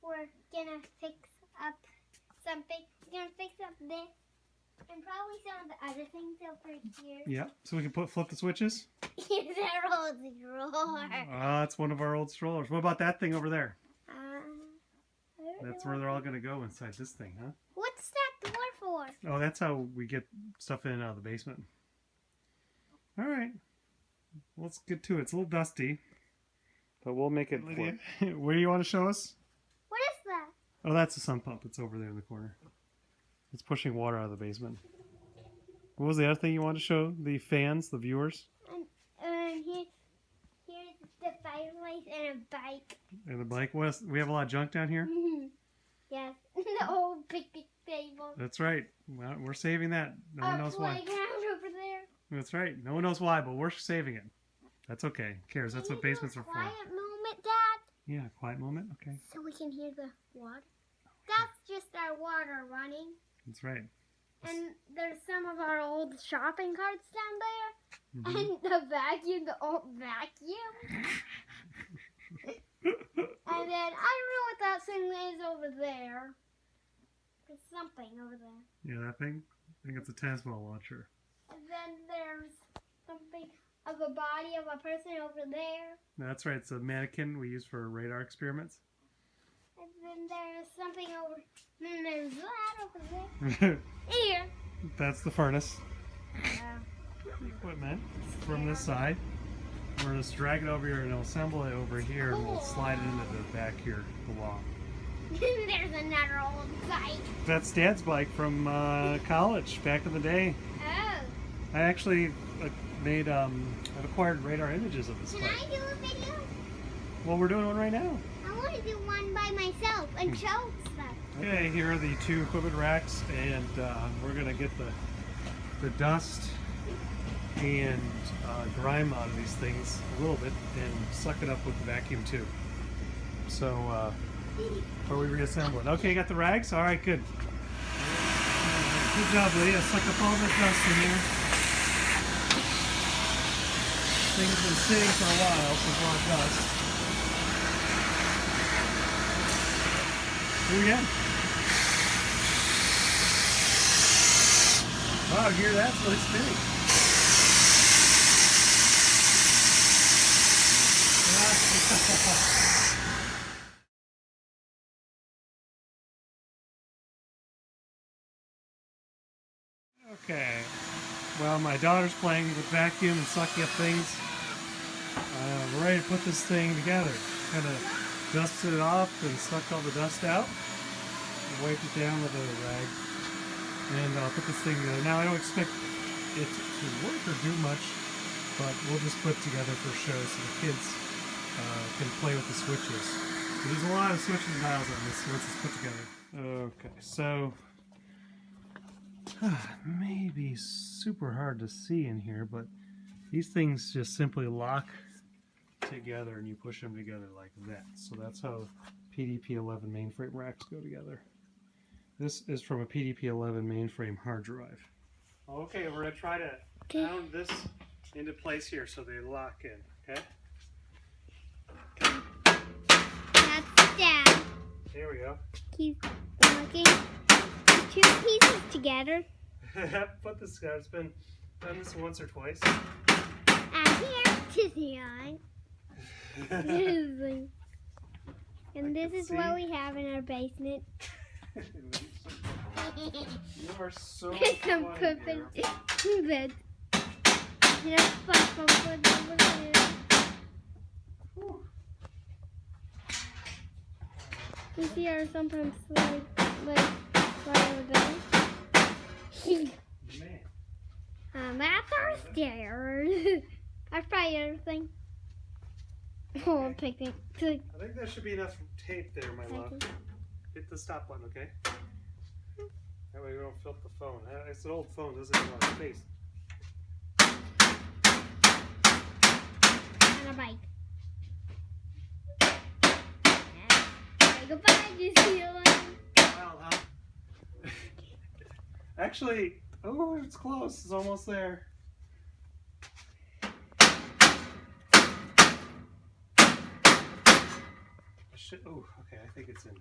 we're gonna fix up something. We're gonna fix up this and probably some of the other things over here. Yeah, so we can flip the switches? Here's our old drawer. That's one of our old strollers. What about that thing over there? I don't That's know. where they're all going to go inside this thing, huh? What's that door for? Oh, that's how we get stuff in and out of the basement. All right. Let's get to it. It's a little dusty, but we'll make it. What do you want to show us? What is that? Oh, that's the sump pump. It's over there in the corner. It's pushing water out of the basement. What was the other thing you wanted to show the fans, the viewers? Here's the fireplace and a bike. And the bike. We have a lot of junk down here? Yes, the old picnic table. That's right. Well, we're saving that. No one knows why. Playground over there. That's right. No one knows why, but we're saving it. That's okay. Who cares? That's what basements are for. Quiet moment, Dad. Yeah, quiet moment. Okay. So we can hear the water. That's just our water running. That's right. And there's some of our old shopping carts down there. Mm-hmm. And the vacuum, the old vacuum. And then, I don't know what that thing is over there. There's something over there. Yeah, that thing? I think it's a tennis ball launcher. And then there's something of a body of a person over there. That's right. It's a mannequin we use for radar experiments. And then there's something over... And then there's that over there. Here. That's the furnace. Equipment from this side. We're going to drag it over here and assemble it over here, and we'll slide it into the back here, the wall. There's another old bike. That's Dad's bike from college back in the day. Oh. I actually I've acquired radar images of this Can bike. I do a video? Well, we're doing one right now. I want to do one by myself and show stuff. Okay, here are the two equipment racks, and we're going to get the dust and grime out of these things a little bit and suck it up with the vacuum too. So, are we reassembling? Okay, you got the rags? All right, good. Good job, Leah. Suck up all the dust in here. Thing's been sitting for a while, so there's a lot of dust. Here we go. Wow, here that's really spinning. Okay, well, my daughter's playing with vacuum and sucking up things. We're ready to put this thing together. Kind of dusted it off and sucked all the dust out. Wiped it down with a rag. And I'll put this thing together. Now, I don't expect it to work or do much, but we'll just put it together for show so the kids can play with the switches. So there's a lot of switches and dials on this once it's put together. Okay, so maybe super hard to see in here, but these things just simply lock together and you push them together like that. So that's how PDP-11 mainframe racks go together. This is from a PDP-11 mainframe hard drive. Okay, we're going to try to pound this into place here so they lock in, okay? That's Dad. Here we go. He's looking the two pieces together. Put this together. It's been done this once or twice. And here's to the eye. And this is what we have in our basement. You are so Some funny, puppets. Bed. There's five puppets over there. Whew. You see our sometimes slide over there. Man. That's our stairs. That's probably everything. Oh, picnic. I think there should be enough tape there, my love. Hit the stop button, okay? That way we don't fill up the phone. It's an old phone, doesn't have a lot of space. And a bike. Say goodbye, New Zealand. Wow, huh? Actually, oh, it's close. It's almost there. I should. Oh, okay. I think it's in.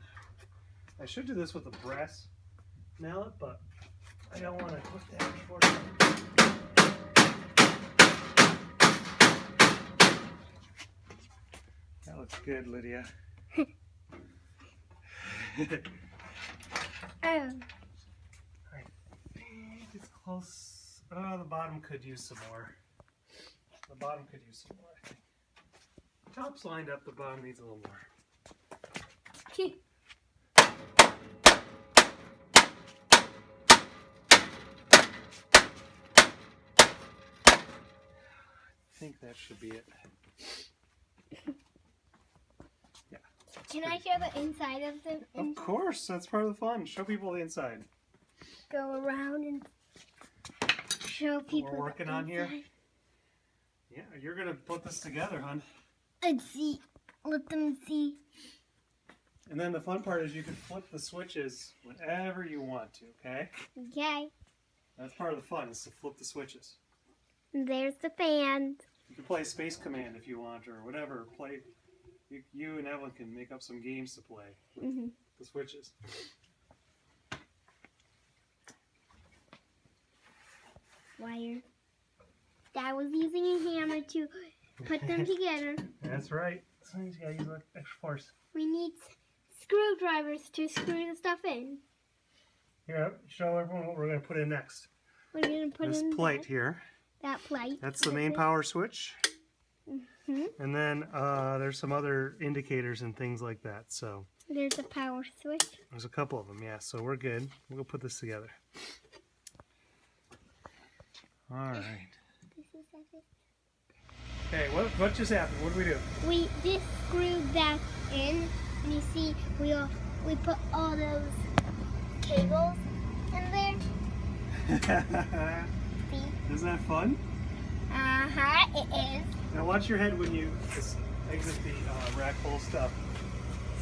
I should do this with a brass mallet, but I don't want to put that before. That looks good, Lydia. Oh. I think it's close. Oh, the bottom could use some more. The bottom could use some more, I think. Top's lined up, the bottom needs a little more. I think that should be it. Yeah. Can I show the inside of the? Of course, that's part of the fun. Show people the inside. Go around and show people. We're working the on here. inside. Yeah, you're gonna put this together, hon. And see. Let them see. And then the fun part is you can flip the switches whenever you want to, okay? Okay. That's part of the fun, is to flip the switches. There's the fans. You can play Space Command if you want, or whatever. Play. You and Evelyn can make up some games to play with the switches. Wire. Dad was using a hammer to put them together. That's right. Sometimes you gotta use extra force. We need screwdrivers to screw the stuff in. Here, show everyone what we're gonna put in next. We're gonna put This in plate here. that plate. That's the main power switch. Mm-hmm. And then there's some other indicators and things like that. So There's a power switch. there's a couple of them, yeah. So we're good. We'll put this together. All right. This is it. Okay, what just happened? What do we do? We just screwed that in, and you see we put all those cables in there. See? Isn't that fun? It is. Now watch your head when you just exit the rack full of stuff.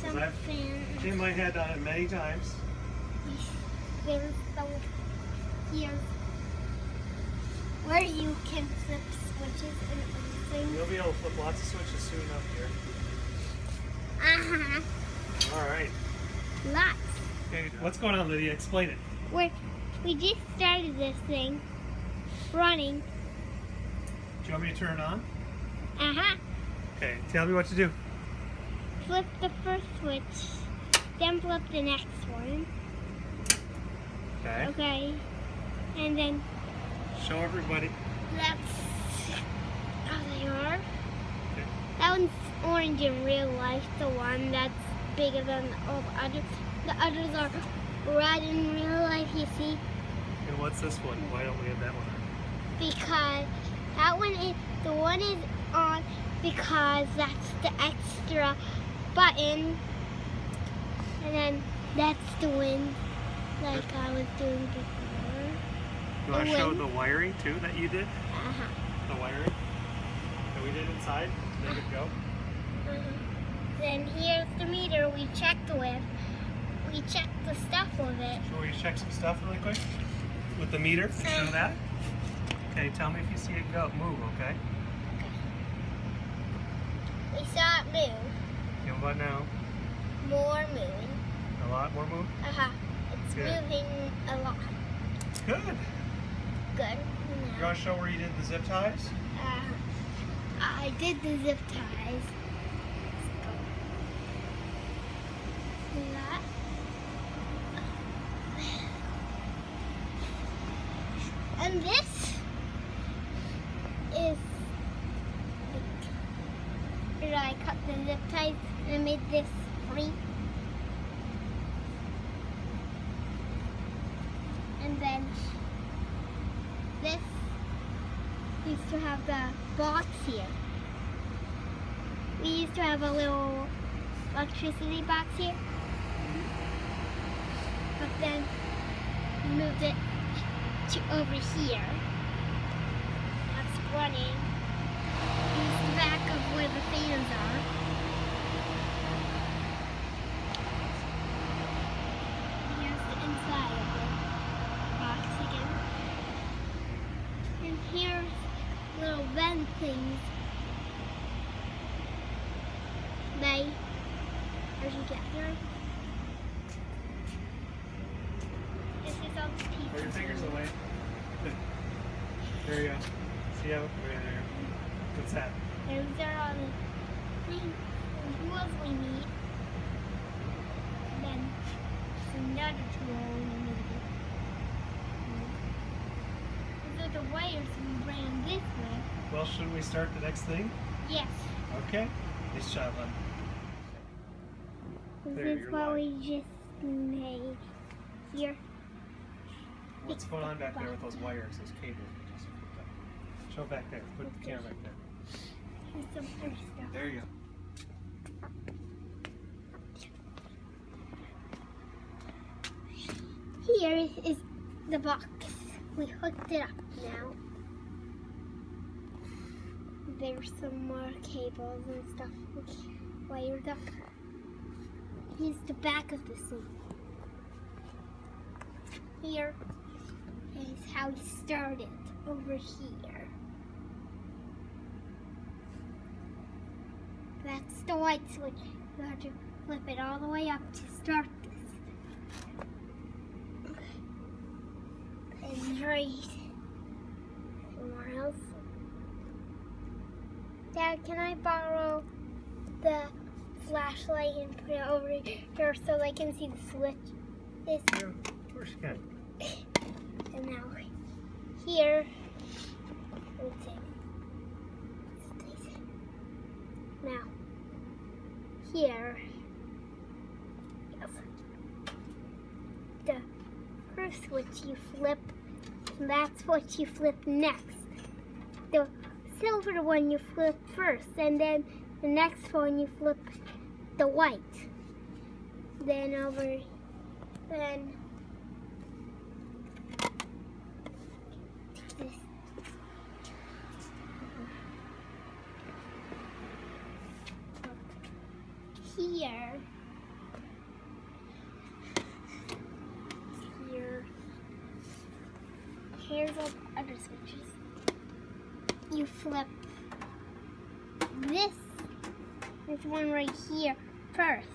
Some I've fans. hit my head on it many times. There's here's where you can flip switches and everything. You'll be able to flip lots of switches soon enough here. All right. Lots. Okay, what's going on, Lydia? Explain it. We just started this thing running. Do you want me to turn it on? Okay, tell me what to do. Flip the first switch, then flip the next one. Okay. Okay. And then Show everybody. that's how they are. Okay. That one's orange in real life, the one that's bigger than all the others. The others are red in real life, you see? And what's this one? Why don't we have that one on? Because that one is, the one is on because that's the extra button. And then that's the wind, like I was doing before. You want to The show wind. the wiring too that you did? The wiring that we did inside? Make it go? Then here's the meter we checked with. We checked the stuff with it. Shall we check some stuff really quick? With the meter? Show that? Okay, tell me if you see it go move, okay? We saw it move. Okay, what about now? More moving. A lot more move? It's Good. moving a lot. Good. Good. You want to show where you did the zip ties? I did the zip ties. That. And this is where I cut the zip ties and made this free. And then this used to have the box here. We used to have a little electricity box here. But then we moved it to over here. That's running. Here's the back of where the fans are. Here's the inside of the box again. And here's little vent things. They Are you gathering? This is all the pieces. Put your fingers away. There you go. See how? Right there. What's that? Those are all the things, the tools we need. And then another tool we need. These are the wires we ran this way. Well, should we start the next thing? Yes. Okay. Nice job, hon. There, This is you're what live. we just made here. What's going on back there with those wires, those cables? Just put that. Show back there. Put the camera back there. Here's some other stuff. There you go. Here is the box. We hooked it up now. There's some more cables and stuff wired up. Here's the back of the suit. Here is how we started over here. That's the white switch. You have to flip it all the way up to start this. And right somewhere else. Dad, can I borrow the flashlight and put it over here so I can see the switch? This. Of course you can. And now here. Let's see. Now here. Yes. The first switch you flip. And that's what you flip next. The silver one you flip first, and then the next one you flip the white. Then this. Here's all the other switches. You flip this one right here first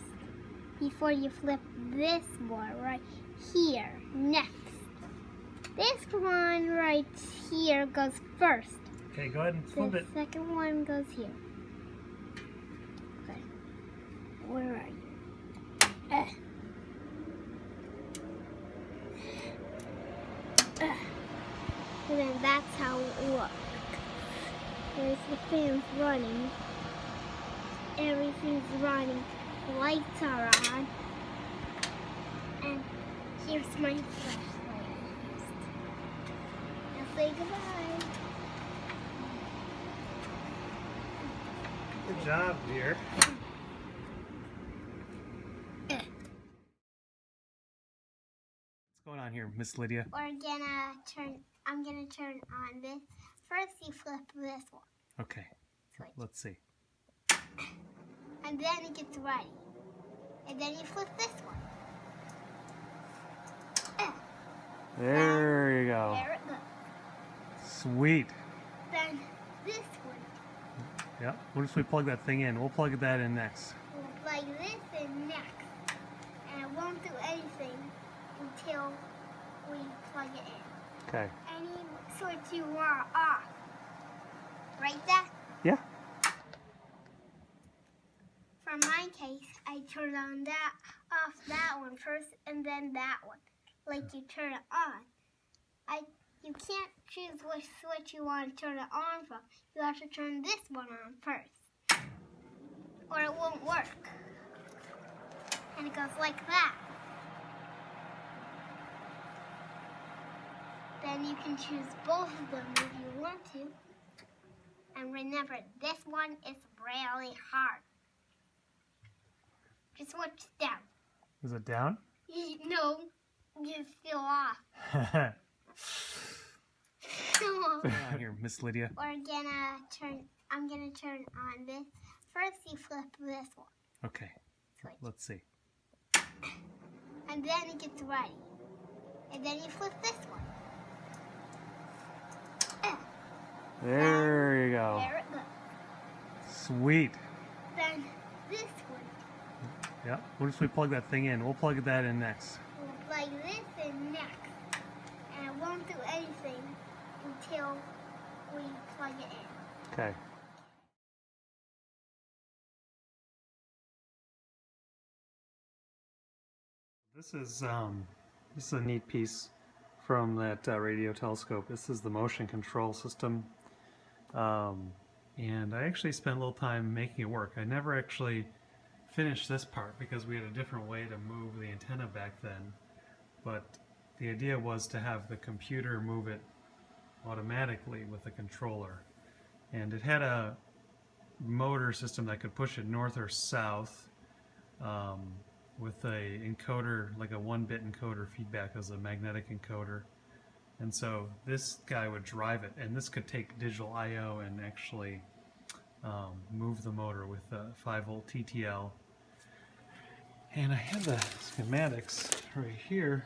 before you flip this one right here next. This one right here goes first. Okay, go ahead and flip it. The second one goes here. Okay. Where are you? And then that's how it works. There's the fans running. Everything's running. The lights are on. And here's my flashlight. Now say goodbye. Good job, dear. What's going on here, Miss Lydia? I'm gonna turn on this. First you flip this one. Okay. Switch. Let's see. And then it gets ready. And then you flip this one. There you go. There it goes. Sweet. Then this one. Yep. What if we plug that thing in? We'll plug that in next. We'll plug this in next. And it won't do anything until we plug it in. Okay. Any switch you want off. Right, Dad? Yeah. For my case, I turn on off that one first and then that one. Like you turn it on. You can't choose which switch you want to turn it on from. You have to turn this one on first. Or it won't work. And it goes like that. Then you can choose both of them if you want to. And remember, this one is really hard. Just watch down. Is it down? No, just feel off. on here, Miss Lydia. I'm gonna turn on this. First you flip this one. Okay. Switch. Let's see. And then it gets ready. And then you flip this one. There you go. There it goes. Sweet. Then this one. Yeah. What if we plug that thing in? We'll plug that in next. We'll plug this in next. And it won't do anything until we plug it in. Okay. This is a neat piece from that radio telescope. This is the motion control system, and I actually spent a little time making it work. I never actually finished this part because we had a different way to move the antenna back then, but the idea was to have the computer move it automatically with a controller, and it had a motor system that could push it north or south with a encoder, like a 1-bit encoder feedback as a magnetic encoder. And so this guy would drive it, and this could take digital I/O and actually move the motor with a 5-volt TTL. And I have the schematics right here.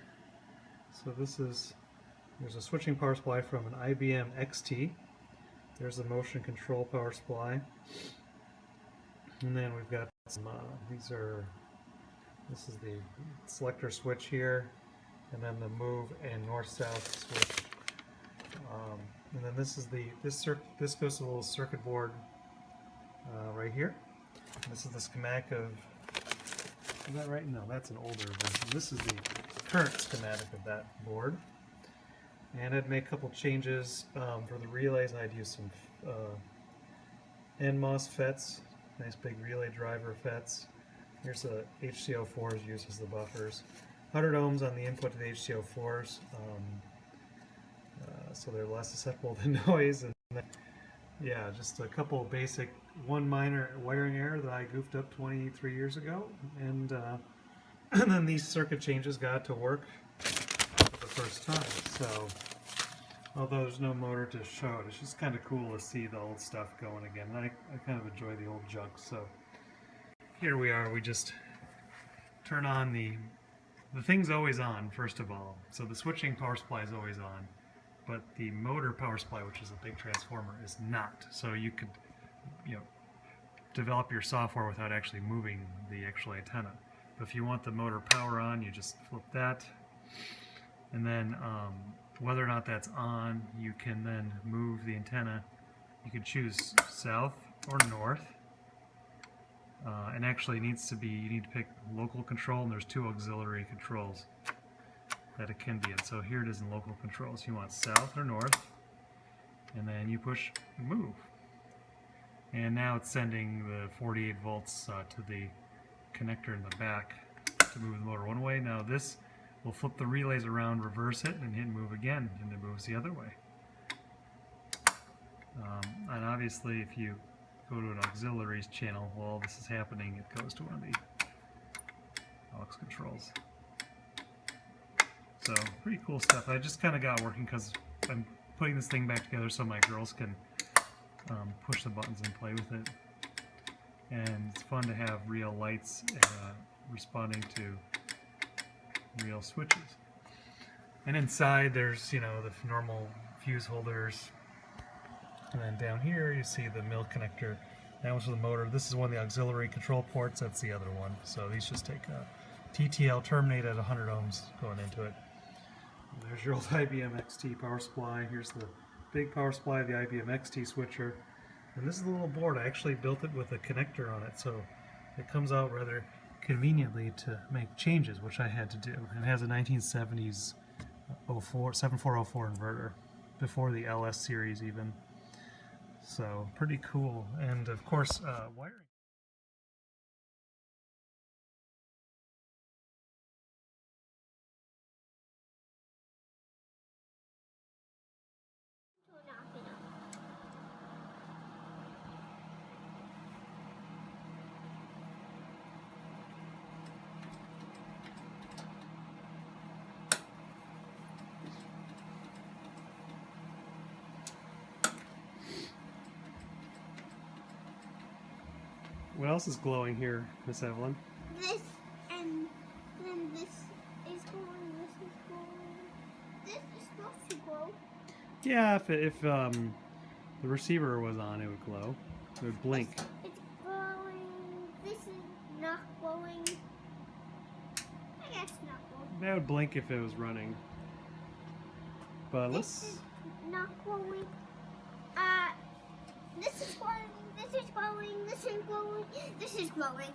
So there's a switching power supply from an IBM XT. There's the motion control power supply. And then we've got some, this is the selector switch here, and then the move and north-south switch. And then this is this goes to the little circuit board right here. And this is the schematic of, is that right? No, that's an older version. This is the current schematic of that board. And I'd make a couple changes for the relays. I'd use some NMOS FETs, nice big relay driver FETs. Here's the HCO4s used as the buffers. 100 ohms on the input to the HCO4s, so they're less susceptible to noise. And then, yeah, just a couple of basic, one minor wiring error that I goofed up 23 years ago, and then these circuit changes got to work for the first time. So, although there's no motor to show it, it's just kind of cool to see the old stuff going again. And I kind of enjoy the old junk. So here we are. We just turn on the thing's always on, first of all. So the switching power supply is always on, but the motor power supply, which is a big transformer, is not. So you could, develop your software without actually moving the actual antenna. But if you want the motor power on, you just flip that, and then whether or not that's on, you can then move the antenna. You can choose south or north. And actually needs to be, you need to pick local control, and there's 2 auxiliary controls that it can be in. So here it is in local controls. You want south or north, and then you push move. And now it's sending the 48 volts to the connector in the back to move the motor one way. Now this will flip the relays around, reverse it, and hit move again, and it moves the other way. And obviously if you go to an auxiliaries channel while this is happening, it goes to one of the aux controls. So pretty cool stuff. I just kind of got working because I'm putting this thing back together so my girls can push the buttons and play with it. And it's fun to have real lights responding to real switches. And inside there's, the normal fuse holders. And then down here you see the mil connector. That one's for the motor. This is one of the auxiliary control ports. That's the other one. So these just take a TTL, terminate at 100 ohms going into it. And there's your old IBM XT power supply. Here's the big power supply of the IBM XT switcher. And this is the little board. I actually built it with a connector on it, so it comes out rather conveniently to make changes, which I had to do. And it has a 1970s 7404 inverter, before the LS series even. So pretty cool, and of course wiring. What else is glowing here, Miss Evelyn? This, and then this is glowing, this is glowing. This is supposed to glow. Yeah, if the receiver was on, it would glow. It would blink. It's glowing. This is not glowing. That would blink if it was running. But This let's... is not glowing. This is glowing. This is glowing. This is glowing. This is glowing.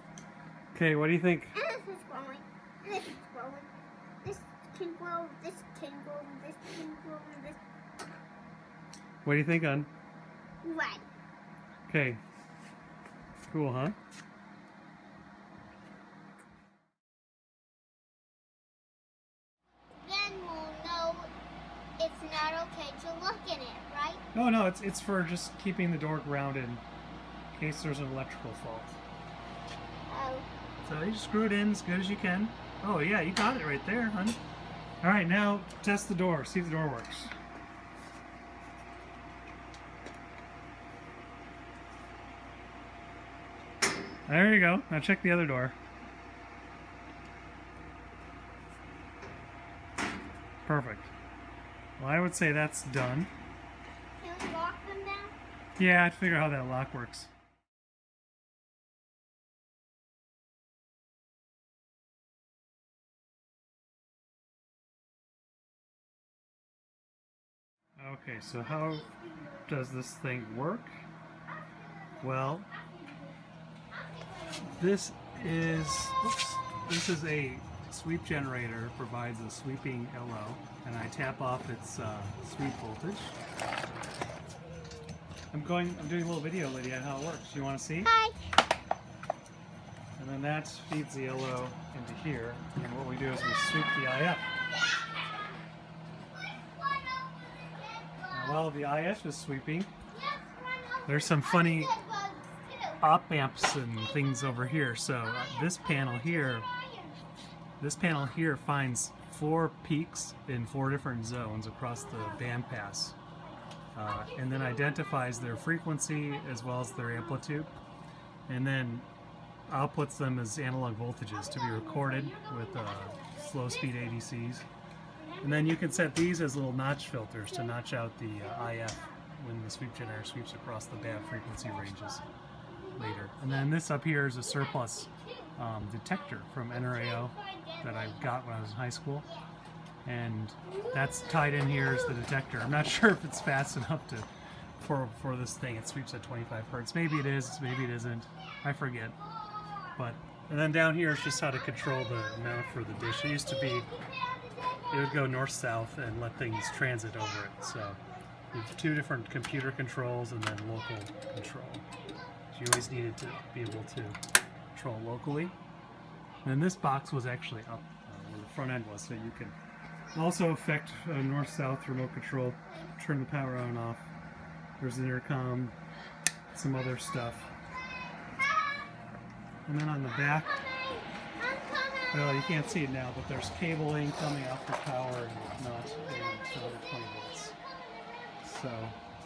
Okay, what do you think? And this is glowing. And this is glowing. This can glow. This can glow. This can glow. This. What do you think, hon? Red. Okay. Cool, huh? Then we'll know it's not okay to look in it, right? No, it's for just keeping the door grounded in case there's an electrical fault. Oh. So you screw it in as good as you can. Oh yeah, you got it right there, hon. All right, now test the door. See if the door works. There you go. Now check the other door. Perfect. Well, I would say that's done. Can we lock them down? Yeah, I'd figure out how that lock works. Okay, so how does this thing work? Well, this is a sweep generator, provides a sweeping LO, and I tap off its sweep voltage. I'm doing a little video, Lydia, on how it works. You want to see? Hi. And then that feeds the LO into here, and then what we do is we sweep the IF. Now, while the IF is sweeping, there's some funny op amps and things over here. So this panel here finds 4 peaks in 4 different zones across the bandpass, and then identifies their frequency as well as their amplitude, and then outputs them as analog voltages to be recorded with slow speed ADCs. And then you can set these as little notch filters to notch out the IF when the sweep generator sweeps across the band frequency ranges later. And then this up here is a surplus detector from NRAO that I got when I was in high school. And that's tied in here as the detector. I'm not sure if it's fast enough for this thing. It sweeps at 25 hertz. Maybe it is, maybe it isn't. I forget. And then down here is just how to control the amount for the dish. It used to be, it would go north-south and let things transit over it. So you have 2 different computer controls and then local control. So you always needed to be able to control locally. And this box was actually up where the front end was, so you can also affect north-south remote control, turn the power on and off. There's an intercom, some other stuff. And then on the back, well, you can't see it now, but there's cabling coming out for power and whatnot, and 220 volts. So,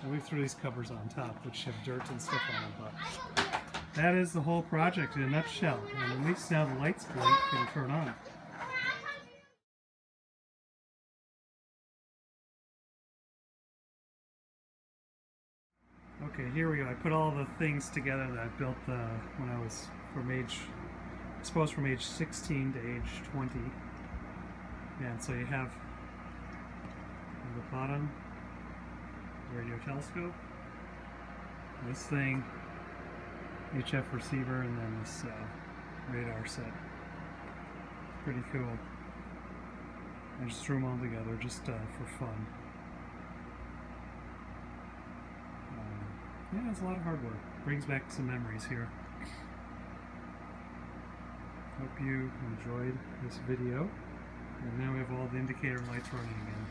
and we threw these covers on top, which have dirt and stuff on them, but that is the whole project in a nutshell. And at least now the lights blink and turn on. Okay, here we go. I put all the things together that I built when I was from age 16 to age 20. And so you have on the bottom radio telescope, this thing, HF receiver, and then this radar set. Pretty cool. I just threw them all together just for fun. Yeah, it's a lot of hardware. Brings back some memories here. Hope you enjoyed this video. And now we have all the indicator lights running again.